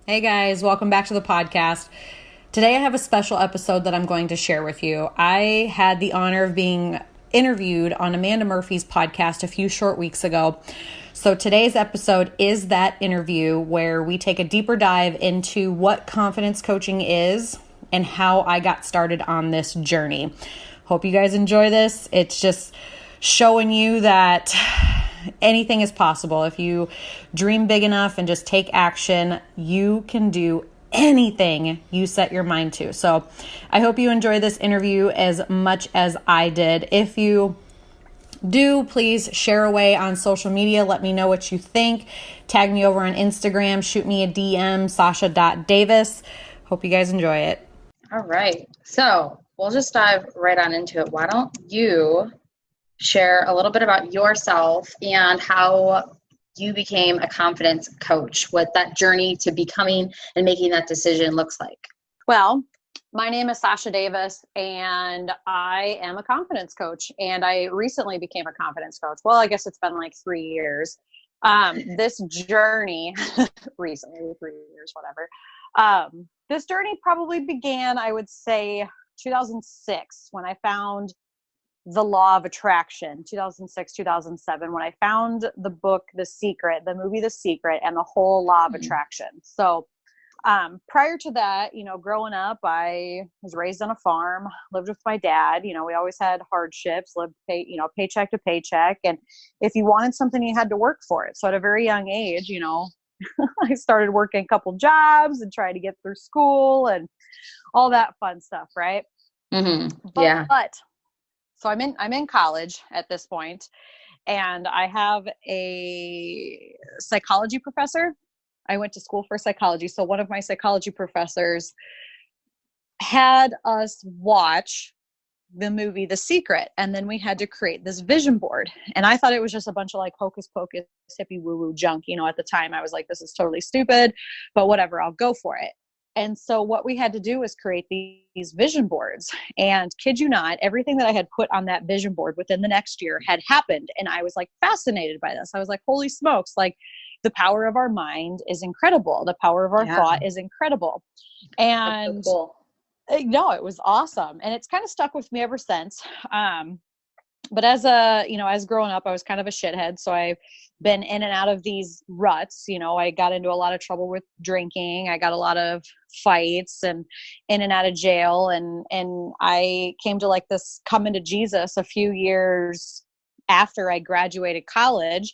Hey guys, welcome back to the podcast. Today I have a special episode that I'm going to share with you. I had the honor of being interviewed on Amanda Murphy's podcast a few short weeks ago. So today's episode is that interview where we take a deeper dive into what confidence coaching is and how I got started on this journey. Hope you guys enjoy this. It's just showing you that anything is possible. If you dream big enough and just take action, you can do anything you set your mind to. So I hope you enjoy this interview as much as I did. If you do, please share away on social media. Let me know what you think. Tag me over on Instagram. Shoot me a DM, sasha.davis. Hope you guys enjoy it. All right. So we'll just dive right on into it. Why don't you share a little bit about yourself and how you became a confidence coach, what that journey to becoming and making that decision looks like? Well, my name is Sasha Davis, and I am a confidence coach. And I recently became a confidence coach. Well, I guess it's been like 3 years. This journey, recently, 3 years, whatever. This journey probably began, I would say, 2006, when I found the law of attraction. 2006, 2007, when I found the book, The Secret, the movie, The Secret, and the whole law of attraction. So prior to that, growing up, I was raised on a farm, lived with my dad. We always had hardships, lived paycheck to paycheck. And if you wanted something, you had to work for it. So at a very young age, I started working a couple jobs and trying to get through school and all that fun stuff. Right. Mm-hmm. Yeah. But so I'm in college at this point, and I have a psychology professor. I went to school for psychology. So one of my psychology professors had us watch the movie, The Secret. And then we had to create this vision board. And I thought it was just a bunch of like hocus pocus, hippie woo woo junk. At the time I was like, this is totally stupid, but whatever, I'll go for it. And so what we had to do was create these vision boards. And kid you not, everything that I had put on that vision board within the next year had happened. And I was like fascinated by this. I was like, holy smokes, like the power of our mind is incredible. The power of our thought is incredible. And so cool. No, it was awesome. And it's kind of stuck with me ever since. But as growing up, I was kind of a shithead. So I've been in and out of these ruts. I got into a lot of trouble with drinking. I got a lot of fights and in and out of jail. And I came to like this coming to Jesus a few years after I graduated college.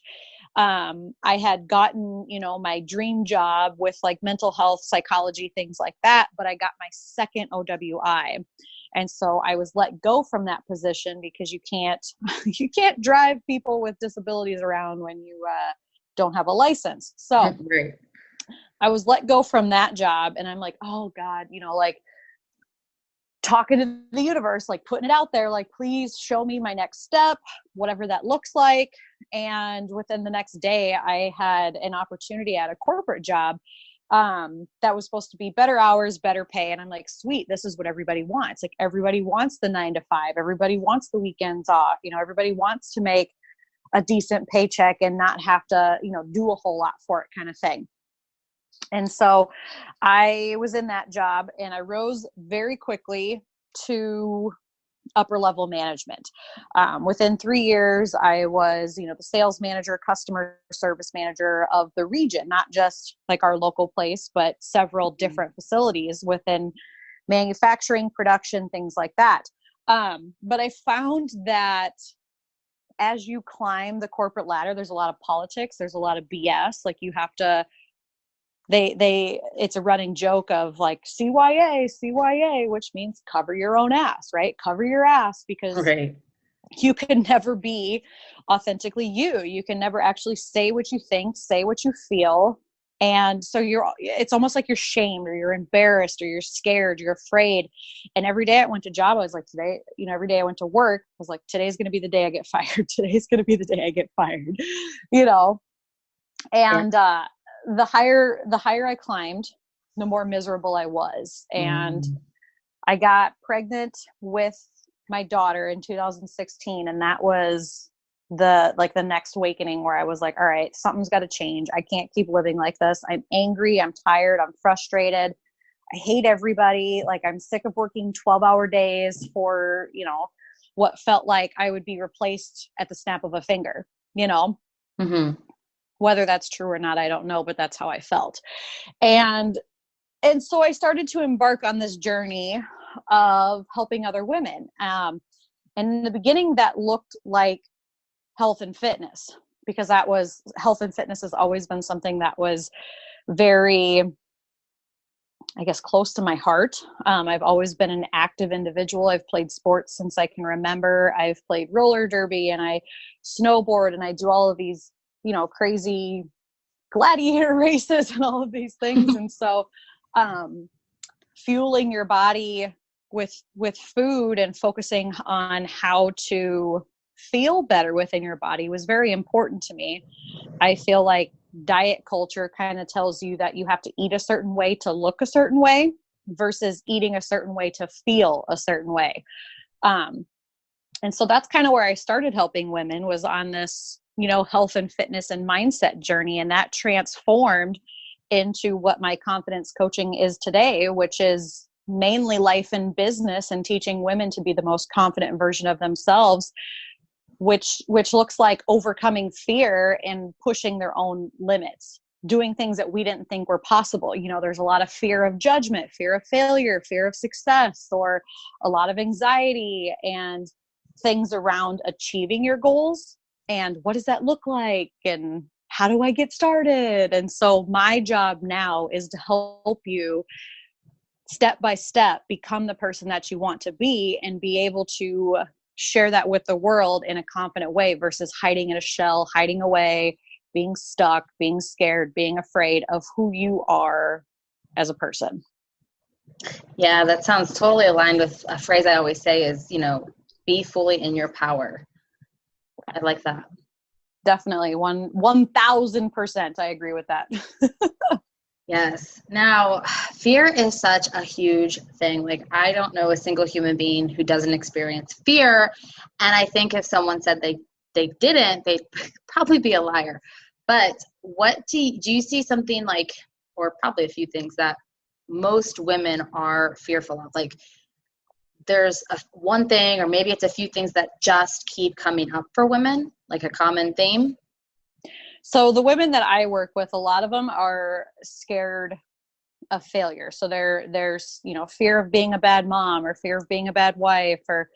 I had gotten, my dream job with like mental health, psychology, things like that, but I got my second OWI. And so I was let go from that position because you can't drive people with disabilities around when you don't have a license. So Right. I was let go from that job, and I'm like, oh God, like talking to the universe, like putting it out there, like, please show me my next step, whatever that looks like. And within the next day, I had an opportunity at a corporate job that was supposed to be better hours, better pay. And I'm like, sweet, this is what everybody wants. Like everybody wants the 9 to 5. Everybody wants the weekends off. Everybody wants to make a decent paycheck and not have to, do a whole lot for it kind of thing. And so I was in that job, and I rose very quickly to upper level management. Within 3 years, I was, the sales manager, customer service manager of the region, not just like our local place, but several different facilities within manufacturing, production, things like that. But I found that as you climb the corporate ladder, there's a lot of politics. There's a lot of BS. Like you have to, it's a running joke of like CYA, which means cover your own ass, right? Cover your ass, because you can never be authentically you. You can never actually say what you think, say what you feel. And so it's almost like you're shamed or you're embarrassed or you're scared, you're afraid. And every day I went to job, I was like, today, every day I went to work, I was like, today's going to be the day I get fired. Today's going to be the day I get fired, and, the higher I climbed, the more miserable I was. And I got pregnant with my daughter in 2016. And that was the next awakening where I was like, all right, something's got to change. I can't keep living like this. I'm angry. I'm tired. I'm frustrated. I hate everybody. Like, I'm sick of working 12-hour days for, what felt like I would be replaced at the snap of a finger, Mm-hmm. Whether that's true or not, I don't know, but that's how I felt. And so I started to embark on this journey of helping other women. And in the beginning, that looked like health and fitness, because health and fitness has always been something that was very, I guess, close to my heart. I've always been an active individual. I've played sports since I can remember. I've played roller derby and I snowboard and I do all of these, crazy gladiator races and all of these things. And so, fueling your body with food and focusing on how to feel better within your body was very important to me. I feel like diet culture kind of tells you that you have to eat a certain way to look a certain way versus eating a certain way to feel a certain way. And so that's kind of where I started helping women, was on this, health and fitness and mindset journey. And that transformed into what my confidence coaching is today, which is mainly life and business and teaching women to be the most confident version of themselves, which looks like overcoming fear and pushing their own limits, doing things that we didn't think were possible. There's a lot of fear of judgment, fear of failure, fear of success, or a lot of anxiety and things around achieving your goals. And what does that look like? And how do I get started? And so my job now is to help you step by step become the person that you want to be and be able to share that with the world in a confident way versus hiding in a shell, hiding away, being stuck, being scared, being afraid of who you are as a person. Yeah, that sounds totally aligned with a phrase I always say is, be fully in your power. I like that. Definitely. 1,000%. I agree with that. Yes. Now, fear is such a huge thing. Like, I don't know a single human being who doesn't experience fear. And I think if someone said they didn't, they'd probably be a liar. But what do you see something like, or probably a few things that most women are fearful of? Like, there's one thing, or maybe it's a few things that just keep coming up for women, like a common theme. So the women that I work with, a lot of them are scared of failure. So there's, fear of being a bad mom, or fear of being a bad wife, or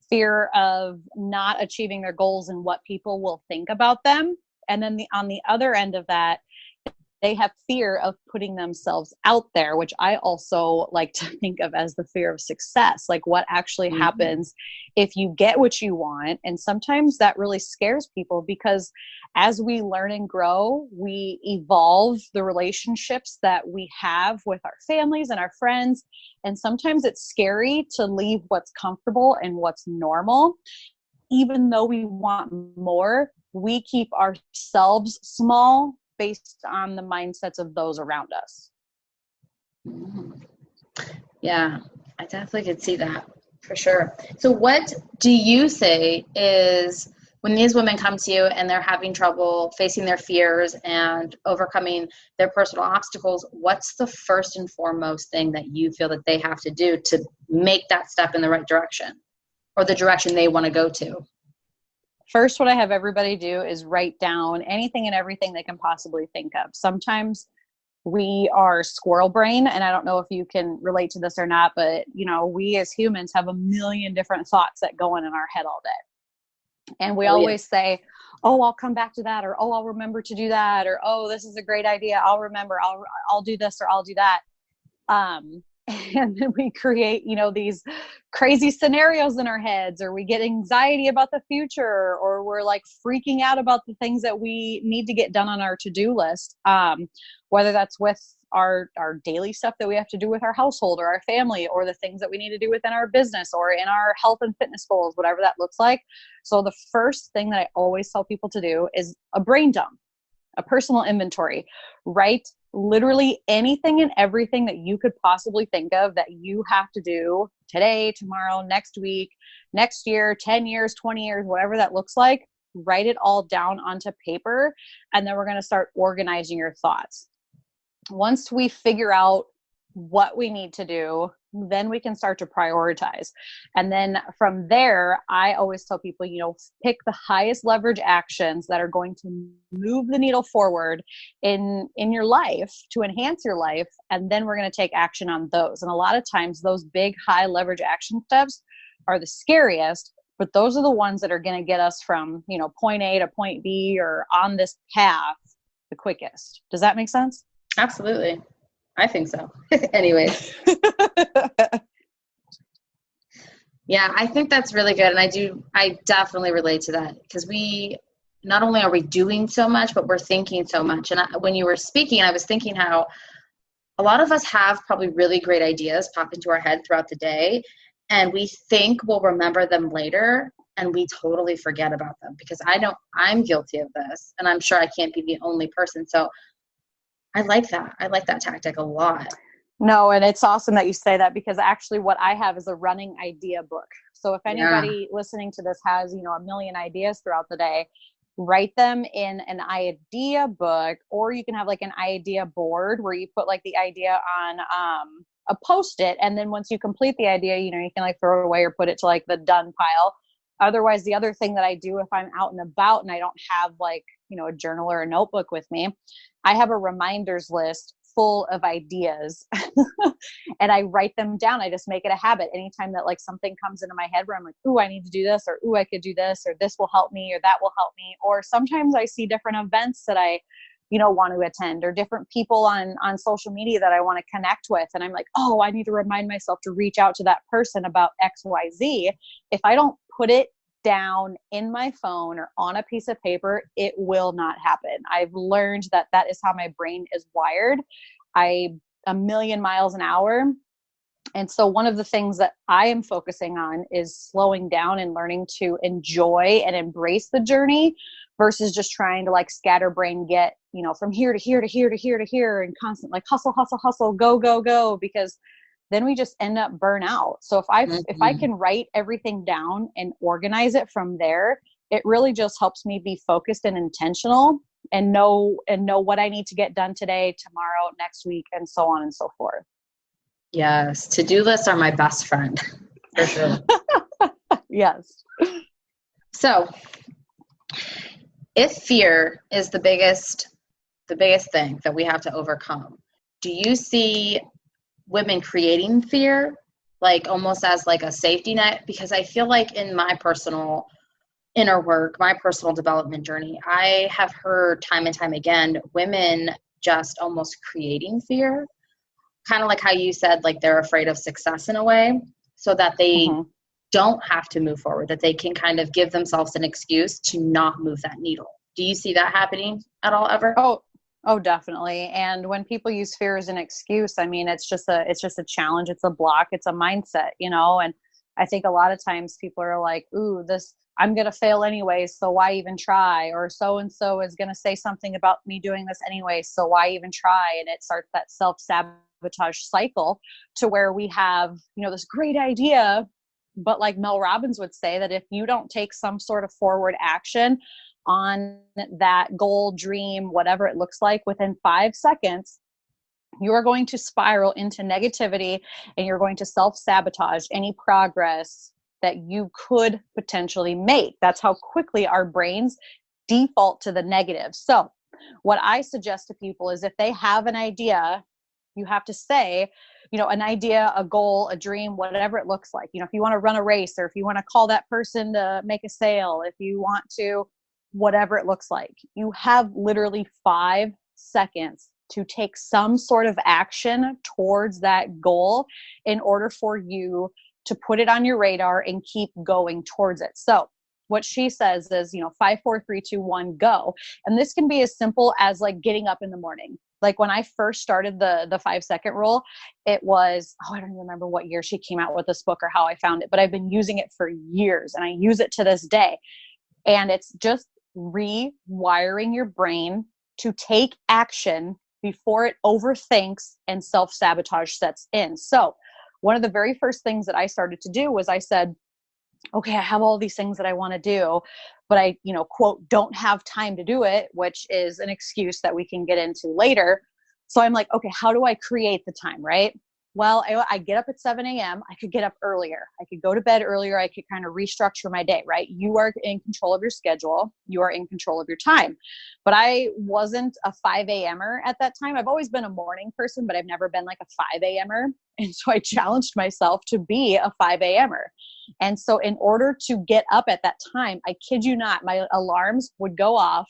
fear of not achieving their goals and what people will think about them. And then on the other end of that, they have fear of putting themselves out there, which I also like to think of as the fear of success. Like, what actually happens if you get what you want? And sometimes that really scares people, because as we learn and grow, we evolve the relationships that we have with our families and our friends. And sometimes it's scary to leave what's comfortable and what's normal. Even though we want more, we keep ourselves small based on the mindsets of those around us. Yeah, I definitely could see that for sure. So what do you say is, when these women come to you and they're having trouble facing their fears and overcoming their personal obstacles, what's the first and foremost thing that you feel that they have to do to make that step in the right direction, or the direction they want to go to? First, what I have everybody do is write down anything and everything they can possibly think of. Sometimes we are squirrel brain, and I don't know if you can relate to this or not, but we as humans have a million different thoughts that go on in our head all day. And we always say, oh, I'll come back to that, or, oh, I'll remember to do that, or, oh, this is a great idea. I'll remember, I'll do this, or I'll do that. And then we create, these crazy scenarios in our heads, or we get anxiety about the future, or we're like freaking out about the things that we need to get done on our to-do list. Whether that's with our daily stuff that we have to do with our household or our family, or the things that we need to do within our business or in our health and fitness goals, whatever that looks like. So the first thing that I always tell people to do is a brain dump, a personal inventory. Write literally anything and everything that you could possibly think of that you have to do today, tomorrow, next week, next year, 10 years, 20 years, whatever that looks like. write it all down onto paper, and then we're going to start organizing your thoughts. Once we figure out what we need to do, then we can start to prioritize. And then from there, I always tell people, pick the highest leverage actions that are going to move the needle forward in your life to enhance your life. And then we're going to take action on those. And a lot of times those big high leverage action steps are the scariest, but those are the ones that are going to get us from, point A to point B or on this path the quickest. Does that make sense? Absolutely. I think so. Anyways. Yeah, I think that's really good. And I definitely relate to that, because not only are we doing so much, but we're thinking so much. And when you were speaking, I was thinking how a lot of us have probably really great ideas pop into our head throughout the day, and we think we'll remember them later, and we totally forget about them, because I'm guilty of this, and I'm sure I can't be the only person. So I like that. I like that tactic a lot. No, and it's awesome that you say that, because actually what I have is a running idea book. So if anybody listening to this has, a million ideas throughout the day, write them in an idea book, or you can have like an idea board where you put like the idea on a Post-it. And then once you complete the idea, you can like throw it away or put it to like the done pile. Otherwise, the other thing that I do if I'm out and about and I don't have like, a journal or a notebook with me, I have a reminders list full of ideas and I write them down. I just make it a habit. Anytime that like something comes into my head where I'm like, ooh, I need to do this, or ooh, I could do this, or this will help me, or that will help me. Or sometimes I see different events that I, want to attend, or different people on social media that I want to connect with. And I'm like, oh, I need to remind myself to reach out to that person about XYZ. If I don't put it down in my phone or on a piece of paper, it will not happen. I've learned that is how my brain is wired. A million miles an hour. And so one of the things that I am focusing on is slowing down and learning to enjoy and embrace the journey versus just trying to like scatterbrain get, from here to here to here to here to here and constant like hustle, go, because then we just end up burnt out. So if I can write everything down and organize it from there, it really just helps me be focused and intentional and know what I need to get done today, tomorrow, next week, and so on and so forth. Yes. To-do lists are my best friend. For sure. Yes. So if fear is the biggest thing that we have to overcome, do you see women creating fear, like almost as like a safety net? Because I feel like in my personal inner work, my personal development journey, I have heard time and time again, women just almost creating fear, kind of like how you said, like they're afraid of success in a way, so that they don't have to move forward, that they can kind of give themselves an excuse to not move that needle. Do you see that happening at all ever? Oh, definitely. And when people use fear as an excuse, I mean, it's just a challenge. It's a block. It's a mindset, and I think a lot of times people are like, ooh, I'm going to fail anyway, so why even try? Or so-and-so is going to say something about me doing this anyway, so why even try? And it starts that self-sabotage cycle to where we have, this great idea, but like Mel Robbins would say, that if you don't take some sort of forward action on that goal, dream, whatever it looks like, within 5 seconds, you are going to spiral into negativity and you're going to self-sabotage any progress that you could potentially make. That's how quickly our brains default to the negative. So what I suggest to people is if they have an idea, you have to say, an idea, a goal, a dream, whatever it looks like. If you want to run a race, or if you want to call that person to make a sale, if you want to, whatever it looks like, you have literally 5 seconds to take some sort of action towards that goal in order for you to put it on your radar and keep going towards it. So what she says is, 5, 4, 3, 2, 1, go. And this can be as simple as like getting up in the morning. Like when I first started the 5-second rule, it was, I don't even remember what year she came out with this book or how I found it, but I've been using it for years and I use it to this day. And it's just rewiring your brain to take action before it overthinks and self-sabotage sets in. So one of the very first things that I started to do was I said, okay, I have all these things that I want to do, but I, quote, don't have time to do it, which is an excuse that we can get into later. So I'm like, okay, how do I create the time? Right. Well, I get up at 7 a.m. I could get up earlier. I could go to bed earlier. I could kind of restructure my day, right? You are in control of your schedule. You are in control of your time. But I wasn't a 5 a.m.er at that time. I've always been a morning person, but I've never been like a 5 a.m.er. And so I challenged myself to be a 5 a.m.er. And so in order to get up at that time, I kid you not, my alarms would go off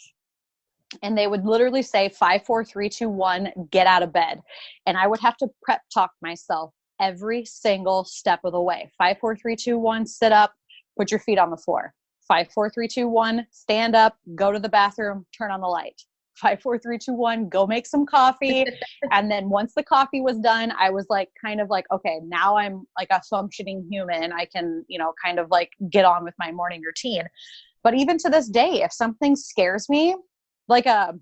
and they would literally say 5, 4, 3, 2, 1, get out of bed. And I would have to prep talk myself every single step of the way. 5, 4, 3, 2, 1, sit up, put your feet on the floor. 5, 4, 3, 2, 1, stand up, go to the bathroom, turn on the light. 5, 4, 3, 2, 1, go make some coffee. And then once the coffee was done, I was like, kind of like, okay, now I'm like a functioning human. I can, kind of like get on with my morning routine. But even to this day, if something scares me, like a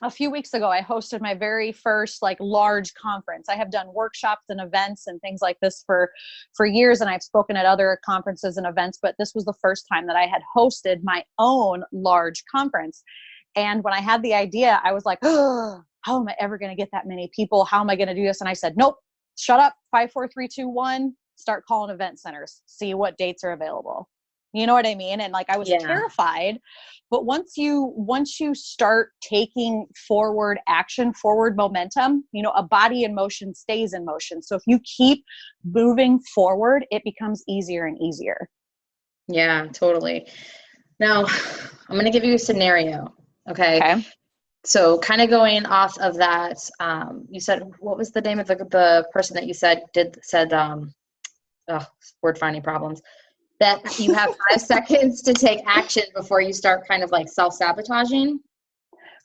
few weeks ago, I hosted my very first like large conference. I have done workshops and events and things like this for years. And I've spoken at other conferences and events, but this was the first time that I had hosted my own large conference. And when I had the idea, I was like, oh, how am I ever going to get that many people? How am I going to do this? And I said, nope, shut up. 5, 4, 3, 2, 1, start calling event centers, see what dates are available. You know what I mean? And like, I was terrified, but once you start taking forward action, forward momentum, a body in motion stays in motion. So if you keep moving forward, it becomes easier and easier. Yeah, totally. Now I'm going to give you a scenario. Okay. So kind of going off of that, you said, what was the name of the person that you said word finding problems, that you have 5 seconds to take action before you start kind of like self-sabotaging?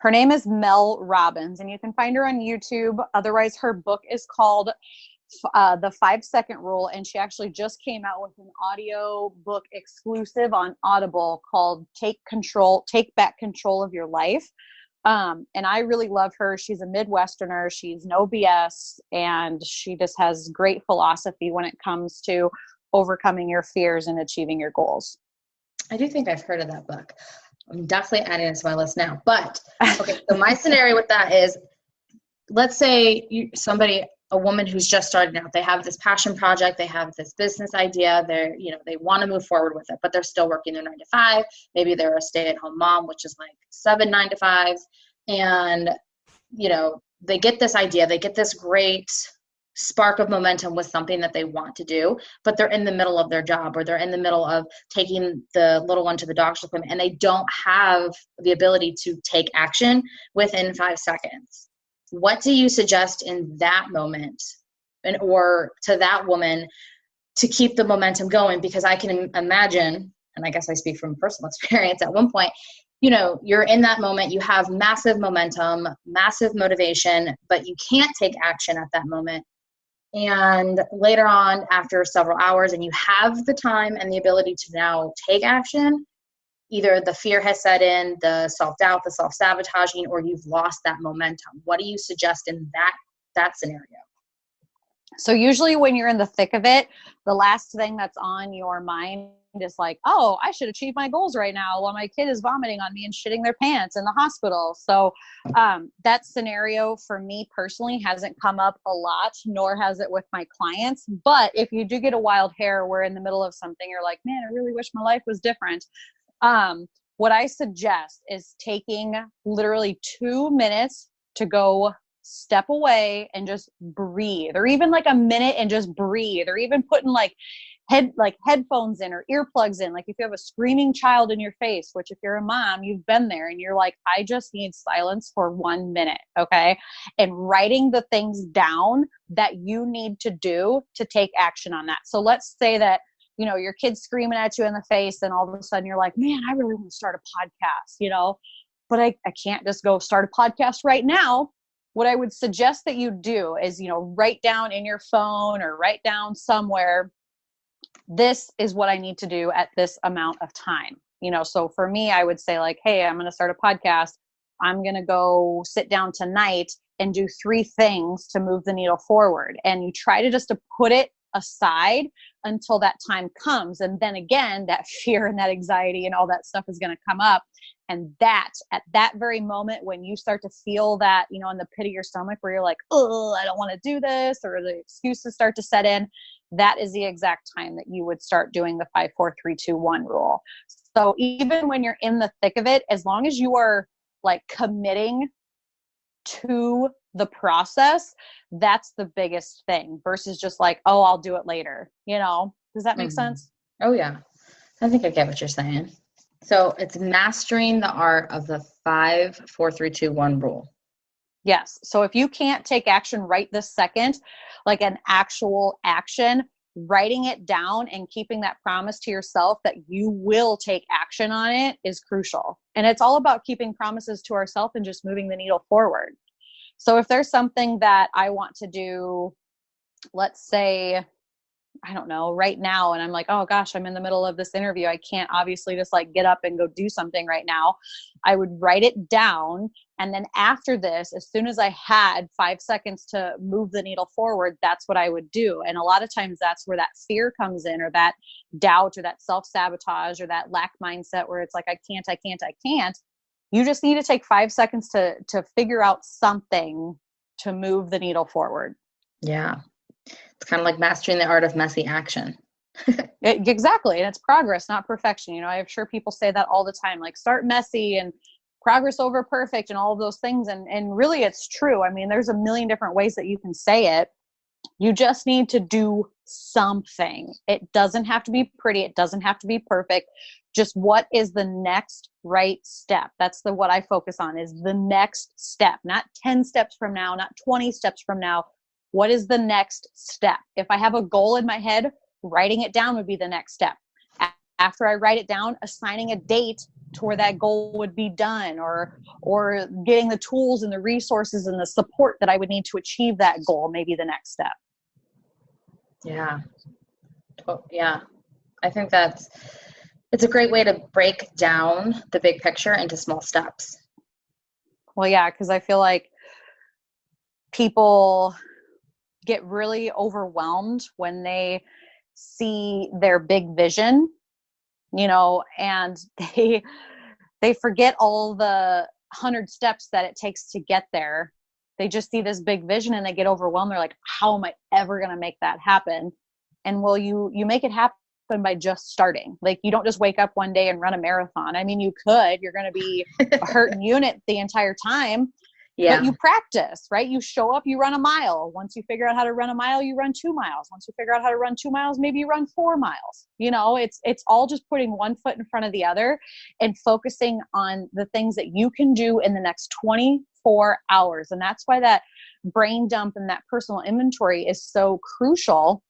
Her name is Mel Robbins, and you can find her on YouTube. Otherwise, her book is called The 5-Second Rule, and she actually just came out with an audio book exclusive on Audible called Take Back Control of Your Life. And I really love her. She's a Midwesterner. She's no BS, and she just has great philosophy when it comes to overcoming your fears and achieving your goals. I do think I've heard of that book. I'm definitely adding it to my list now. But okay, so my scenario with that is, let's say a woman who's just starting out, they have this passion project, they have this business idea, they want to move forward with it, but they're still working their 9 to 5. Maybe they're a stay-at-home mom, which is like 7 9 to 5s, and they get this idea, they get this great spark of momentum with something that they want to do, but they're in the middle of their job, or they're in the middle of taking the little one to the doctor's appointment, and they don't have the ability to take action within 5 seconds. What do you suggest in that moment, or to that woman, to keep the momentum going? Because I can imagine, and I guess I speak from personal experience, at one point, you're in that moment, you have massive momentum, massive motivation, but you can't take action at that moment. And later on, after several hours, and you have the time and the ability to now take action, either the fear has set in, the self-doubt, the self-sabotaging, or you've lost that momentum. What do you suggest in that scenario? So usually when you're in the thick of it, the last thing that's on your mind is like, oh, I should achieve my goals right now while my kid is vomiting on me and shitting their pants in the hospital. So that scenario for me personally hasn't come up a lot, nor has it with my clients. But if you do get a wild hair, we're in the middle of something, you're like, man, I really wish my life was different. What I suggest is taking literally 2 minutes to go step away and just breathe, or even like a minute and just breathe, or even putting headphones in or earplugs in. Like if you have a screaming child in your face, which if you're a mom, you've been there, and you're like, I just need silence for 1 minute. Okay. And writing the things down that you need to do to take action on that. So let's say that, your kid's screaming at you in the face, and all of a sudden you're like, man, I really want to start a podcast, but I can't just go start a podcast right now. What I would suggest that you do is, write down in your phone or write down somewhere, this is what I need to do at this amount of time. So for me, I would say like, hey, I'm going to start a podcast. I'm going to go sit down tonight and do 3 things to move the needle forward. And you try to just to put it aside until that time comes. And then again, that fear and that anxiety and all that stuff is going to come up. And that at that very moment, when you start to feel that, you know, in the pit of your stomach where you're like, oh, I don't want to do this, or the excuses start to set in, that is the exact time that you would start doing the 5, 4, 3, 2, 1 rule. So even when you're in the thick of it, as long as you are like committing to the process, that's the biggest thing versus just like, oh, I'll do it later. You know, does that make sense? Oh yeah. I think I get what you're saying. So it's mastering the art of the 5, 4, 3, 2, 1 rule. Yes. So if you can't take action right this second, like an actual action, writing it down and keeping that promise to yourself that you will take action on it is crucial. And it's all about keeping promises to ourselves and just moving the needle forward. So if there's something that I want to do, let's say, I don't know, right now, and I'm like, oh gosh, I'm in the middle of this interview. I can't obviously just like get up and go do something right now. I would write it down. And then after this, as soon as I had 5 seconds to move the needle forward, that's what I would do. And a lot of times that's where that fear comes in, or that doubt, or that self-sabotage, or that lack mindset where it's like, I can't. You just need to take 5 seconds to figure out something to move the needle forward. Yeah. It's kind of like mastering the art of messy action. Exactly. And it's progress, not perfection. You know, I'm sure people say that all the time, like start messy and progress over perfect and all of those things. And really it's true. I mean, there's a million different ways that you can say it. You just need to do something. It doesn't have to be pretty. It doesn't have to be perfect. Just what is the next right step? That's what I focus on, is the next step, not 10 steps from now, not 20 steps from now. What is the next step? If I have a goal in my head, writing it down would be the next step. After I write it down, assigning a date to where that goal would be done, or getting the tools and the resources and the support that I would need to achieve that goal, maybe the next step. Yeah. Yeah. I think it's a great way to break down the big picture into small steps. Well, yeah, because I feel like people get really overwhelmed when they see their big vision, you know, and they forget all the 100 steps that it takes to get there. They just see this big vision and they get overwhelmed. They're like, how am I ever going to make that happen? And well, you make it happen by just starting. Like, you don't just wake up one day and run a marathon. I mean, you could, you're going to be a hurt unit the entire time. Yeah. But you practice, right? You show up, you run a mile. Once you figure out how to run a mile, you run 2 miles. Once you figure out how to run 2 miles, maybe you run 4 miles. You know, it's all just putting one foot in front of the other and focusing on the things that you can do in the next 24 hours. And that's why that brain dump and that personal inventory is so crucial,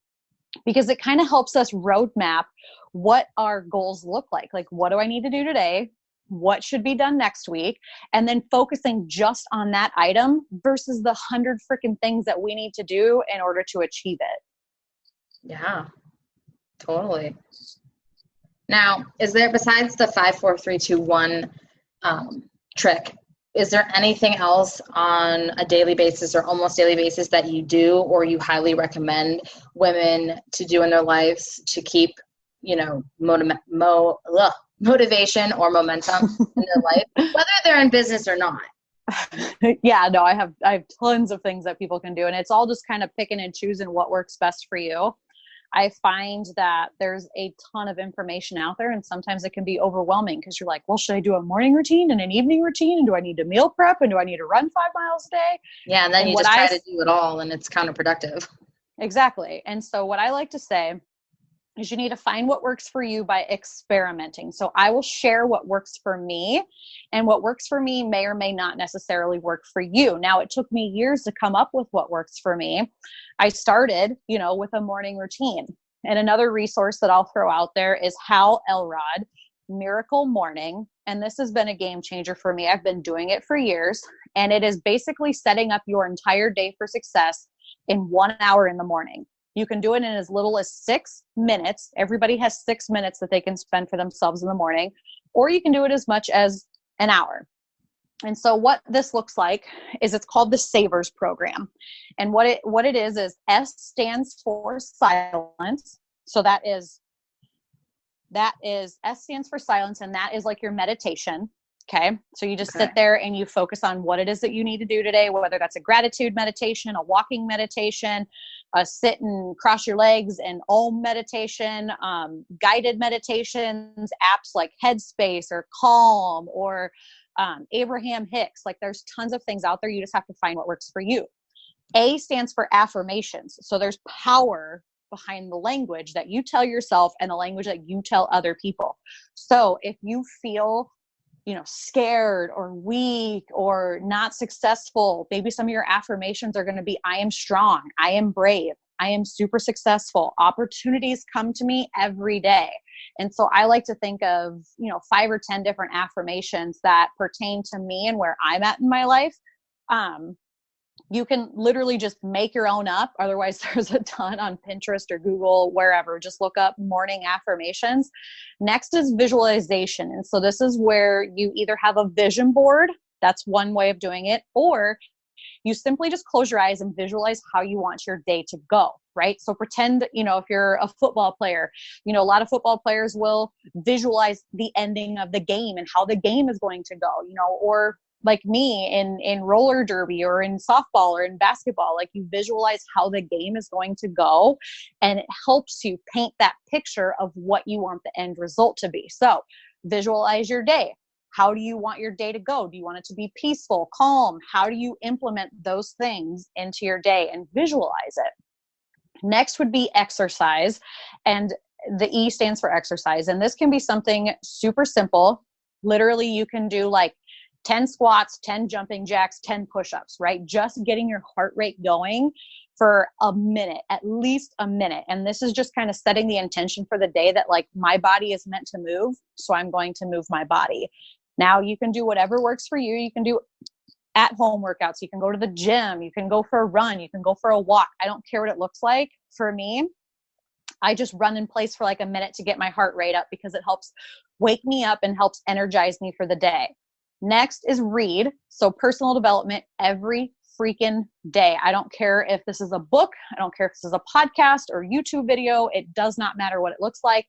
because it kind of helps us roadmap what our goals look like. Like, what do I need to do today? What should be done next week? And then focusing just on that item versus the 100 freaking things that we need to do in order to achieve it. Yeah, totally. Now, is there, besides the 5, 4, 3, 2, 1 trick, is there anything else on a daily basis or almost daily basis that you do or you highly recommend women to do in their lives to keep, you know, motivation or momentum in their life, whether they're in business or not? Yeah, no, I have tons of things that people can do, and it's all just kind of picking and choosing what works best for you. I find that there's a ton of information out there, and sometimes it can be overwhelming because you're like, well, should I do a morning routine and an evening routine? And do I need to meal prep? And do I need to run 5 miles a day? Yeah, and then you just try to do it all, and it's counterproductive. Exactly. And so what I like to say is you need to find what works for you by experimenting. So I will share what works for me, and what works for me may or may not necessarily work for you. Now, it took me years to come up with what works for me. I started, you know, with a morning routine. And another resource that I'll throw out there is Hal Elrod, Miracle Morning. And this has been a game changer for me. I've been doing it for years. And it is basically setting up your entire day for success in 1 hour in the morning. You can do it in as little as 6 minutes. Everybody has 6 minutes that they can spend for themselves in the morning, or you can do it as much as an hour. And so what this looks like is it's called the SAVERS program. And what it is S stands for silence. So that is S stands for silence, and that is like your meditation. Okay. So you just sit there and you focus on what it is that you need to do today, whether that's a gratitude meditation, a walking meditation, a sit and cross your legs and Om meditation, guided meditations, apps like Headspace or Calm or Abraham Hicks. Like there's tons of things out there. You just have to find what works for you. A stands for affirmations. So there's power behind the language that you tell yourself and the language that you tell other people. So if you feel, scared or weak or not successful, maybe some of your affirmations are going to be, I am strong, I am brave, I am super successful. Opportunities come to me every day. And so I like to think of, 5 or 10 different affirmations that pertain to me and where I'm at in my life. You can literally just make your own up. Otherwise, there's a ton on Pinterest or Google, wherever. Just look up morning affirmations. Next is visualization. And so this is where you either have a vision board. That's one way of doing it. Or you simply just close your eyes and visualize how you want your day to go, right? So pretend, if you're a football player, a lot of football players will visualize the ending of the game and how the game is going to go, or like me in roller derby or in softball or in basketball, like you visualize how the game is going to go, and it helps you paint that picture of what you want the end result to be. So visualize your day. How do you want your day to go? Do you want it to be peaceful, calm? How do you implement those things into your day and visualize it? Next would be exercise. And the E stands for exercise. And this can be something super simple. Literally, you can do like 10 squats, 10 jumping jacks, 10 push-ups, right? Just getting your heart rate going for a minute, at least a minute. And this is just kind of setting the intention for the day that like my body is meant to move. So I'm going to move my body. Now you can do whatever works for you. You can do at-home workouts. You can go to the gym. You can go for a run. You can go for a walk. I don't care what it looks like. For me, I just run in place for like a minute to get my heart rate up because it helps wake me up and helps energize me for the day. Next is read. So personal development every freaking day. I don't care if this is a book. I don't care if this is a podcast or YouTube video. It does not matter what it looks like.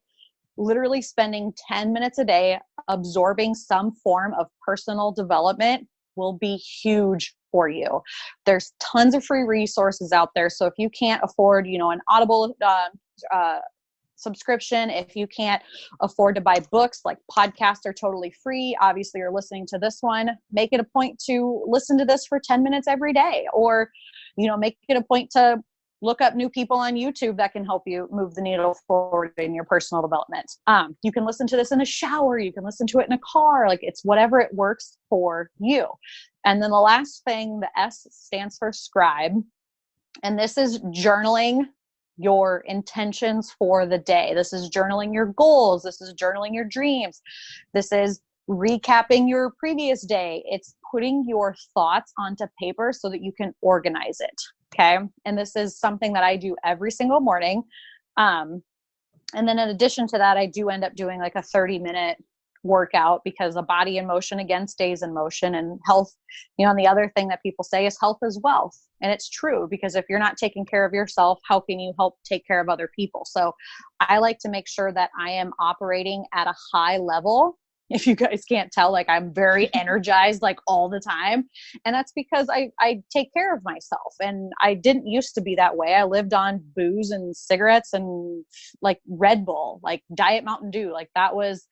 Literally spending 10 minutes a day absorbing some form of personal development will be huge for you. There's tons of free resources out there. So if you can't afford, an Audible subscription, if you can't afford to buy books, like podcasts are totally free. Obviously, you're listening to this one. Make it a point to listen to this for 10 minutes every day, or, make it a point to look up new people on YouTube that can help you move the needle forward in your personal development. You can listen to this in a shower. You can listen to it in a car. Like it's whatever it works for you. And then the last thing, the S stands for scribe. And this is journaling your intentions for the day. This is journaling your goals. This is journaling your dreams. This is recapping your previous day. It's putting your thoughts onto paper so that you can organize it. Okay. And this is something that I do every single morning. And then in addition to that, I do end up doing like a 30-minute workout because a body in motion again stays in motion, and health, and the other thing that people say is health is wealth. And it's true, because if you're not taking care of yourself, how can you help take care of other people? So I like to make sure that I am operating at a high level. If you guys can't tell, like I'm very energized like all the time. And that's because I take care of myself. And I didn't used to be that way. I lived on booze and cigarettes and like Red Bull, like Diet Mountain Dew. Like that was,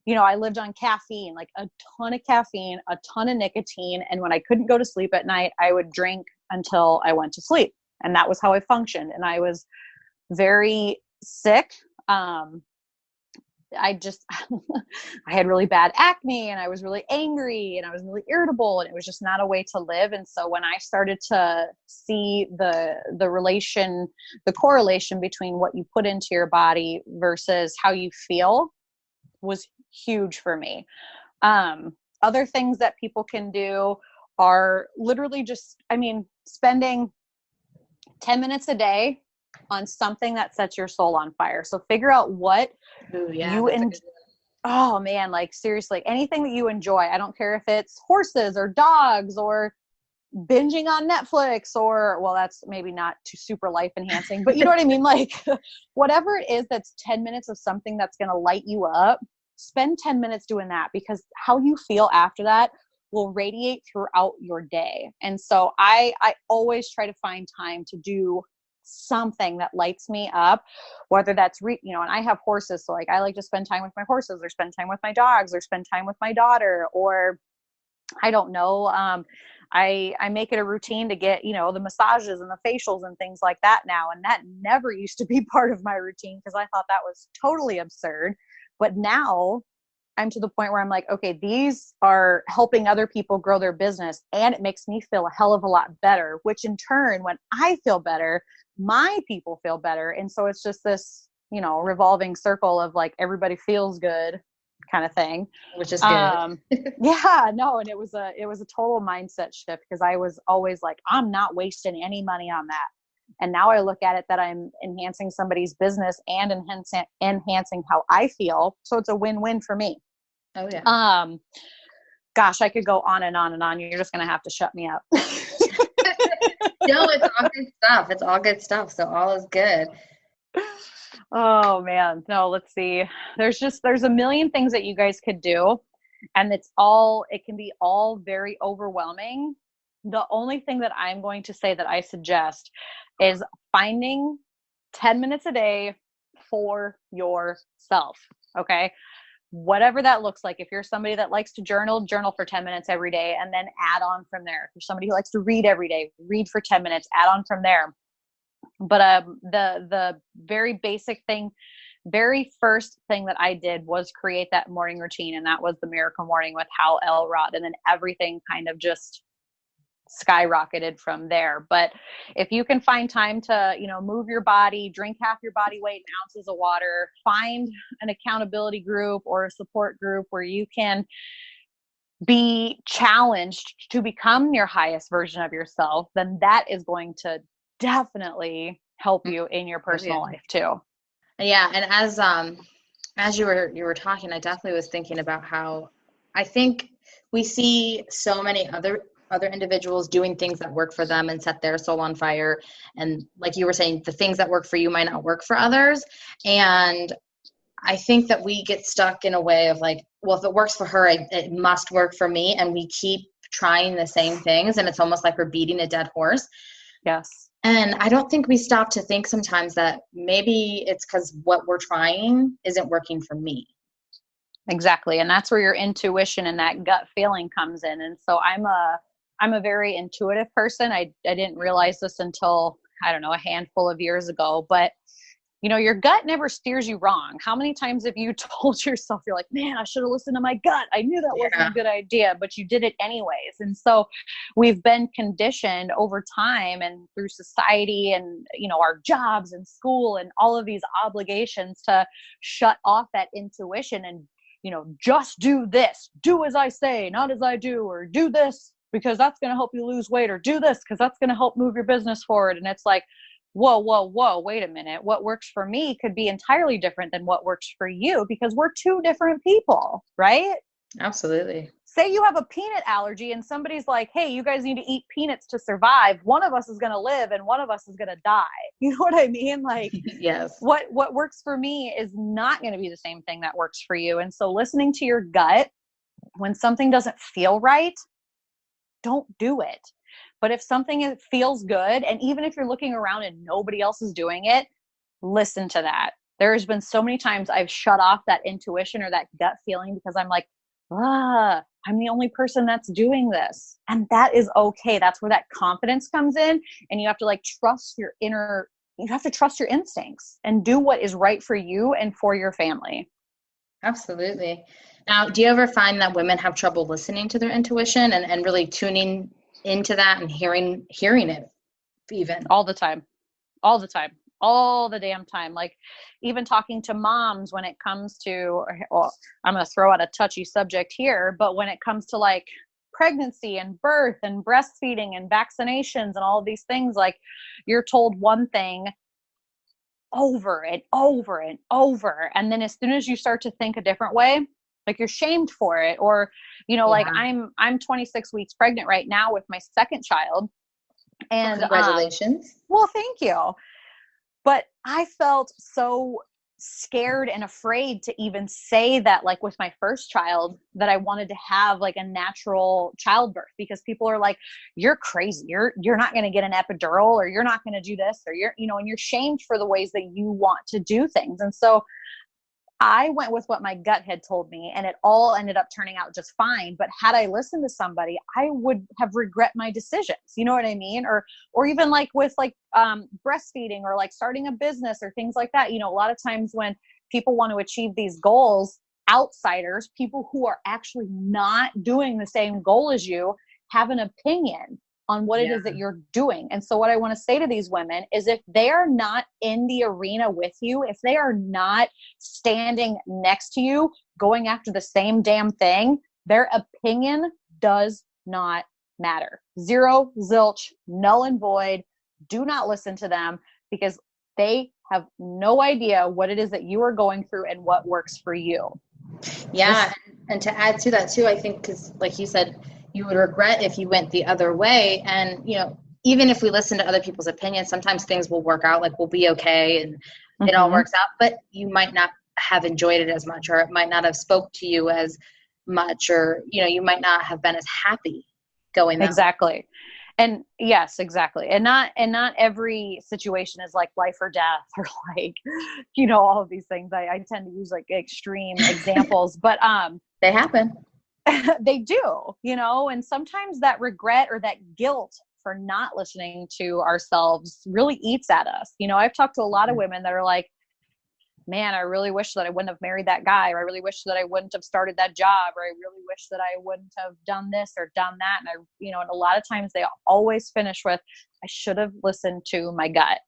I lived on caffeine, like a ton of caffeine, a ton of nicotine. And when I couldn't go to sleep at night, I would drink until I went to sleep. And that was how I functioned. And I was very sick. I had really bad acne, and I was really angry, and I was really irritable, and it was just not a way to live. And so when I started to see the correlation between what you put into your body versus how you feel was huge for me. Other things that people can do are literally just, spending 10 minutes a day on something that sets your soul on fire. So figure out what Oh man, like seriously, anything that you enjoy. I don't care if it's horses or dogs or binging on Netflix or, well, that's maybe not too super life enhancing, but you know what I mean? Like whatever it is that's 10 minutes of something that's going to light you up, spend 10 minutes doing that, because how you feel after that will radiate throughout your day. And so I always try to find time to do something that lights me up, whether that's and I have horses, so like I like to spend time with my horses or spend time with my dogs or spend time with my daughter, or I don't know, I make it a routine to get the massages and the facials and things like that now, and that never used to be part of my routine because I thought that was totally absurd. But now I'm to the point where I'm like, okay, these are helping other people grow their business, and it makes me feel a hell of a lot better, which in turn, when I feel better, my people feel better. And so it's just this, revolving circle of like, everybody feels good kind of thing, which is good. Yeah, no. And it was a total mindset shift, because I was always like, I'm not wasting any money on that. And now I look at it that I'm enhancing somebody's business and enhancing how I feel. So it's a win-win for me. Oh yeah. Gosh, I could go on and on and on. You're just going to have to shut me up. No, it's all good stuff. It's all good stuff. So all is good. Oh man. No, let's see. There's a million things that you guys could do. And it can be all very overwhelming. The only thing that I'm going to say that I suggest is finding 10 minutes a day for yourself. Okay. Whatever that looks like. If you're somebody that likes to journal for 10 minutes every day and then add on from there. If you're somebody who likes to read every day, read for 10 minutes, add on from there. But the very basic thing, very first thing that I did was create that morning routine. And that was the Miracle Morning with Hal Elrod. And then everything kind of just skyrocketed from there. But if you can find time to, move your body, drink half your body weight in ounces of water, find an accountability group or a support group where you can be challenged to become your highest version of yourself, then that is going to definitely help you in your personal life too. Yeah. And as you were talking, I definitely was thinking about how I think we see so many other individuals doing things that work for them and set their soul on fire. And like you were saying, the things that work for you might not work for others. And I think that we get stuck in a way of like, well, if it works for her, it must work for me. And we keep trying the same things. And it's almost like we're beating a dead horse. Yes. And I don't think we stop to think sometimes that maybe it's because what we're trying isn't working for me. Exactly. And that's where your intuition and that gut feeling comes in. And so I'm a very intuitive person. I didn't realize this until, I don't know, a handful of years ago, but your gut never steers you wrong. How many times have you told yourself, you're like, man, I should have listened to my gut. I knew that wasn't a good idea, but you did it anyways. And so we've been conditioned over time and through society and, our jobs and school and all of these obligations to shut off that intuition and, just do this, do as I say, not as I do, or do this because that's going to help you lose weight, or do this because that's going to help move your business forward. And it's like, whoa, wait a minute. What works for me could be entirely different than what works for you, because we're two different people, right? Absolutely. Say you have a peanut allergy and somebody's like, hey, you guys need to eat peanuts to survive. One of us is going to live and one of us is going to die. You know what I mean? Like, yes. What works for me is not going to be the same thing that works for you. And so listening to your gut, when something doesn't feel right, don't do it. But if something feels good, and even if you're looking around and nobody else is doing it, listen to that. There's been so many times I've shut off that intuition or that gut feeling because I'm like, I'm the only person that's doing this. And that is okay. That's where that confidence comes in. And you have to trust your instincts and do what is right for you and for your family. Absolutely. Now, do you ever find that women have trouble listening to their intuition and really tuning into that and hearing it even? All the time, all the damn time. Like even talking to moms when it comes to, well, I'm going to throw out a touchy subject here, but when it comes to pregnancy and birth and breastfeeding and vaccinations and all of these things, you're told one thing over and over and over. And then as soon as you start to think a different way, like you're shamed for it. Or, like I'm 26 weeks pregnant right now with my second child. And congratulations. Well, thank you. But I felt so scared and afraid to even say that, like with my first child, that I wanted to have like a natural childbirth, because people are like, you're crazy. You're not going to get an epidural, or you're not going to do this, or and you're shamed for the ways that you want to do things. And so I went with what my gut had told me, and it all ended up turning out just fine. But had I listened to somebody, I would have regret my decisions. You know what I mean? Or even like with breastfeeding, or like starting a business or things like that. A lot of times when people want to achieve these goals, outsiders, people who are actually not doing the same goal as you, have an opinion on what it is that you're doing. And so what I want to say to these women is, if they are not in the arena with you, if they are not standing next to you, going after the same damn thing, their opinion does not matter. Zero, zilch, null and void. Do not listen to them, because they have no idea what it is that you are going through and what works for you. Yeah. And to add to that too, I think, because like you said, you would regret if you went the other way. And, even if we listen to other people's opinions, sometimes things will work out, like we'll be okay and it all works out, but you might not have enjoyed it as much, or it might not have spoke to you as much, or, you might not have been as happy going that Exactly. way. And yes, exactly. And not every situation is like life or death, or like, all of these things. I tend to use like extreme examples, but, they happen. They do, and sometimes that regret or that guilt for not listening to ourselves really eats at us. I've talked to a lot of women that are like, man, I really wish that I wouldn't have married that guy, or I really wish that I wouldn't have started that job, or I really wish that I wouldn't have done this or done that. And and a lot of times they always finish with, I should have listened to my gut.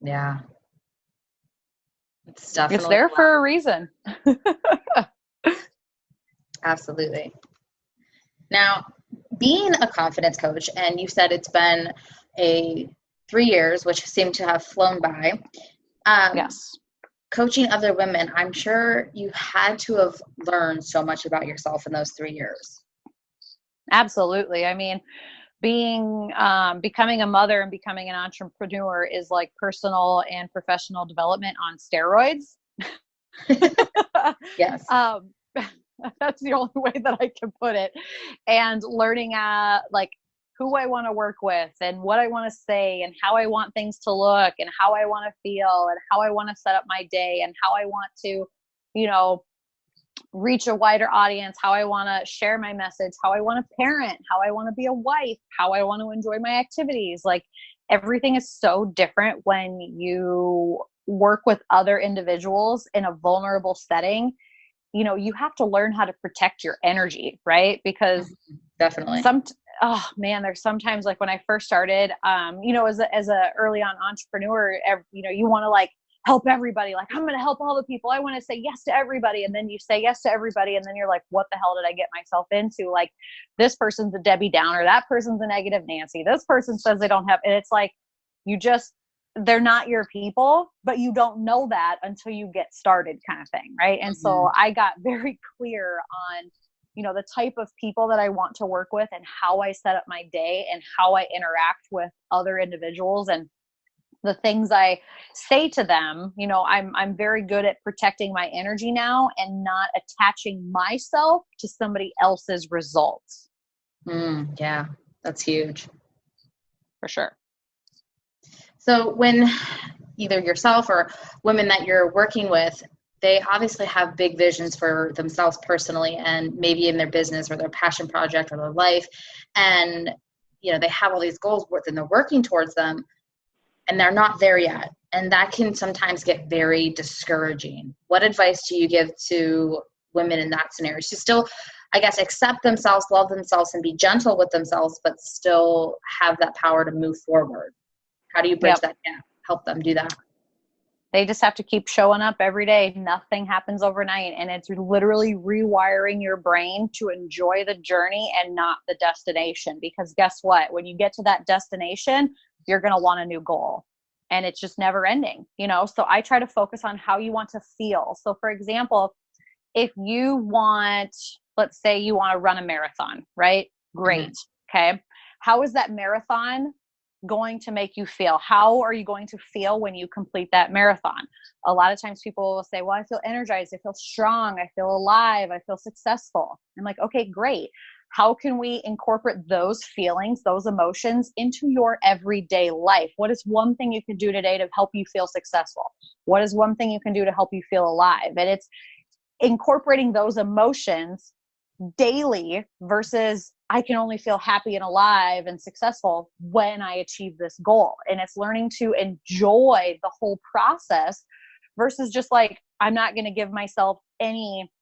Yeah. It's definitely It's there for a reason. Absolutely. Now, being a confidence coach, and you said it's been 3 years, which seem to have flown by. Yes. Coaching other women, I'm sure you had to have learned so much about yourself in those 3 years. Absolutely. I mean, becoming a mother and becoming an entrepreneur is like personal and professional development on steroids. Yes. That's the only way that I can put it. And learning like who I want to work with, and what I want to say, and how I want things to look, and how I want to feel, and how I want to set up my day, and how I want to, reach a wider audience, how I want to share my message, how I want to parent, how I want to be a wife, how I want to enjoy my activities. Like, everything is so different when you work with other individuals in a vulnerable setting. You have to learn how to protect your energy, right? Because definitely. There's sometimes, like when I first started, as a early on entrepreneur, you want to like help everybody. Like, I'm going to help all the people. I want to say yes to everybody. And then you say yes to everybody. And then you're like, what the hell did I get myself into? Like, this person's a Debbie Downer. That person's a negative Nancy. This person says they don't have, and it's like, they're not your people, but you don't know that until you get started, kind of thing. Right. And so I got very clear on, the type of people that I want to work with, and how I set up my day, and how I interact with other individuals, and the things I say to them. I'm very good at protecting my energy now, and not attaching myself to somebody else's results. Yeah, that's huge. For sure. So when either yourself or women that you're working with, they obviously have big visions for themselves personally, and maybe in their business or their passion project or their life. And, they have all these goals and they're working towards them, and they're not there yet. And that can sometimes get very discouraging. What advice do you give to women in that scenario to still, I guess, accept themselves, love themselves, and be gentle with themselves, but still have that power to move forward? How do you bridge that gap? Help them do that? They just have to keep showing up every day. Nothing happens overnight. And it's literally rewiring your brain to enjoy the journey and not the destination. Because guess what? When you get to that destination, you're going to want a new goal. and it's just never ending, So I try to focus on how you want to feel. So for example, if you want, let's say you want to run a marathon, right? Great. Okay. How is that marathon going to make you feel? How are you going to feel when you complete that marathon? A lot of times people will say, well, I feel energized. I feel strong. I feel alive. I feel successful. I'm like, okay, great. How can we incorporate those feelings, those emotions into your everyday life? What is one thing you can do today to help you feel successful? What is one thing you can do to help you feel alive? And it's incorporating those emotions daily versus I can only feel happy and alive and successful when I achieve this goal. And it's learning to enjoy the whole process versus just like, I'm not going to give myself any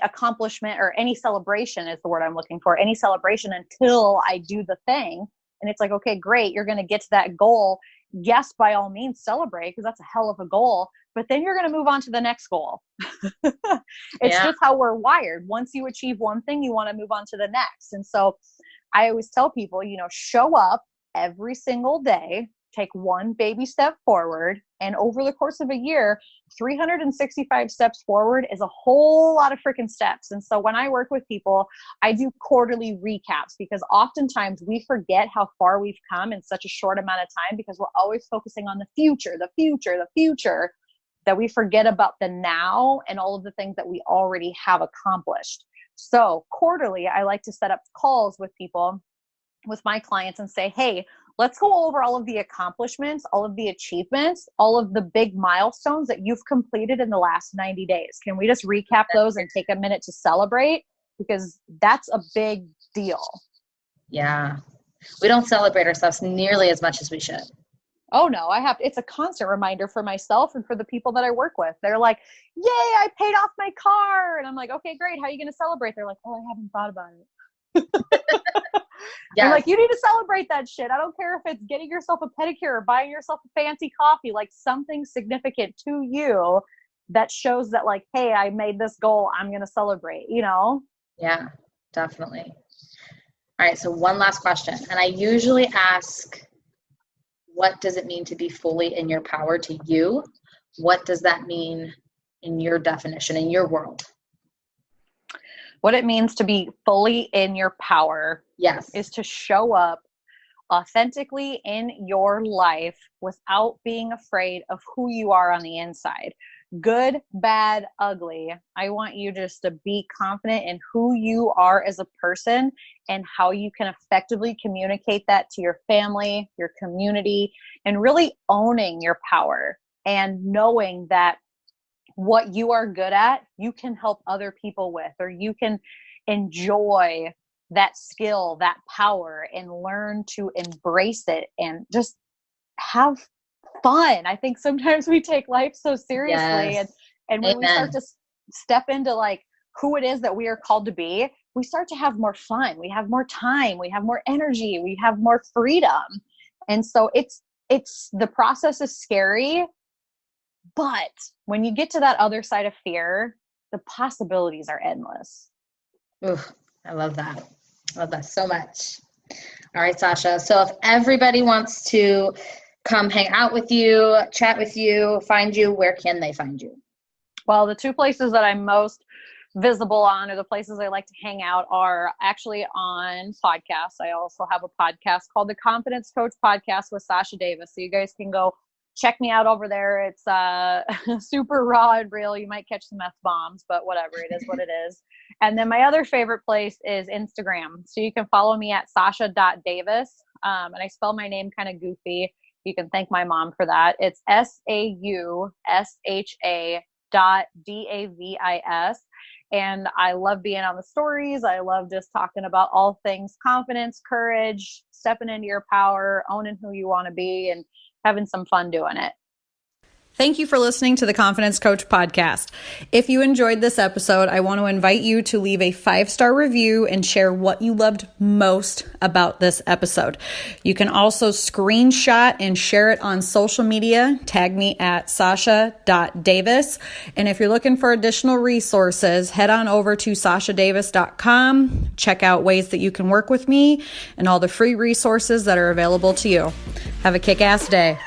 accomplishment or any celebration is the word I'm looking for, any celebration until I do the thing. And it's like, okay, great. You're going to get to that goal. Yes, by all means, celebrate because that's a hell of a goal. But then you're going to move on to the next goal. It's just how we're wired. Once you achieve one thing, you want to move on to the next. And so I always tell people, show up every single day, take one baby step forward. And over the course of a year, 365 steps forward is a whole lot of freaking steps. And so when I work with people, I do quarterly recaps because oftentimes we forget how far we've come in such a short amount of time because we're always focusing on the future, that we forget about the now and all of the things that we already have accomplished. So quarterly, I like to set up calls with people, with my clients and say, hey, let's go over all of the accomplishments, all of the achievements, all of the big milestones that you've completed in the last 90 days. Can we just recap those and take a minute to celebrate? Because that's a big deal. Yeah. We don't celebrate ourselves nearly as much as we should. Oh no, it's a constant reminder for myself and for the people that I work with. They're like, yay, I paid off my car. And I'm like, okay, great. How are you going to celebrate? They're like, oh, I haven't thought about it. I'm like, you need to celebrate that shit. I don't care if it's getting yourself a pedicure or buying yourself a fancy coffee, like something significant to you that shows that like, hey, I made this goal. I'm going to celebrate, Yeah, definitely. All right. So one last question. And I usually ask, what does it mean to be fully in your power to you? What does that mean in your definition, in your world? What it means to be fully in your power, yes, is to show up authentically in your life without being afraid of who you are on the inside. Good, bad, ugly. I want you just to be confident in who you are as a person and how you can effectively communicate that to your family, your community, and really owning your power and knowing that what you are good at, you can help other people with, or you can enjoy that skill, that power, and learn to embrace it and just have fun. I think sometimes we take life so seriously. Yes. And when we start to step into like who it is that we are called to be, we start to have more fun. We have more time. We have more energy. We have more freedom. And so it's the process is scary, but when you get to that other side of fear, the possibilities are endless. Ooh, I love that. I love that so much. All right, Sasha. So if everybody wants to come hang out with you, chat with you, find you, where can they find you? Well, the two places that I'm most visible on, or the places I like to hang out, are actually on podcasts. I also have a podcast called the Confidence Coach Podcast with Sasha Davis. So you guys can go check me out over there. It's super raw and real. You might catch some F-bombs, but whatever, it is what it is. And then my other favorite place is Instagram. So you can follow me at sasha.davis. And I spell my name kind of goofy. You can thank my mom for that. It's SAUSHA.DAVIS. And I love being on the stories. I love just talking about all things confidence, courage, stepping into your power, owning who you want to be, and having some fun doing it. Thank you for listening to the Confidence Coach podcast. If you enjoyed this episode, I want to invite you to leave a 5-star review and share what you loved most about this episode. You can also screenshot and share it on social media. Tag me at sasha.davis. And if you're looking for additional resources, head on over to sashadavis.com. Check out ways that you can work with me and all the free resources that are available to you. Have a kick-ass day.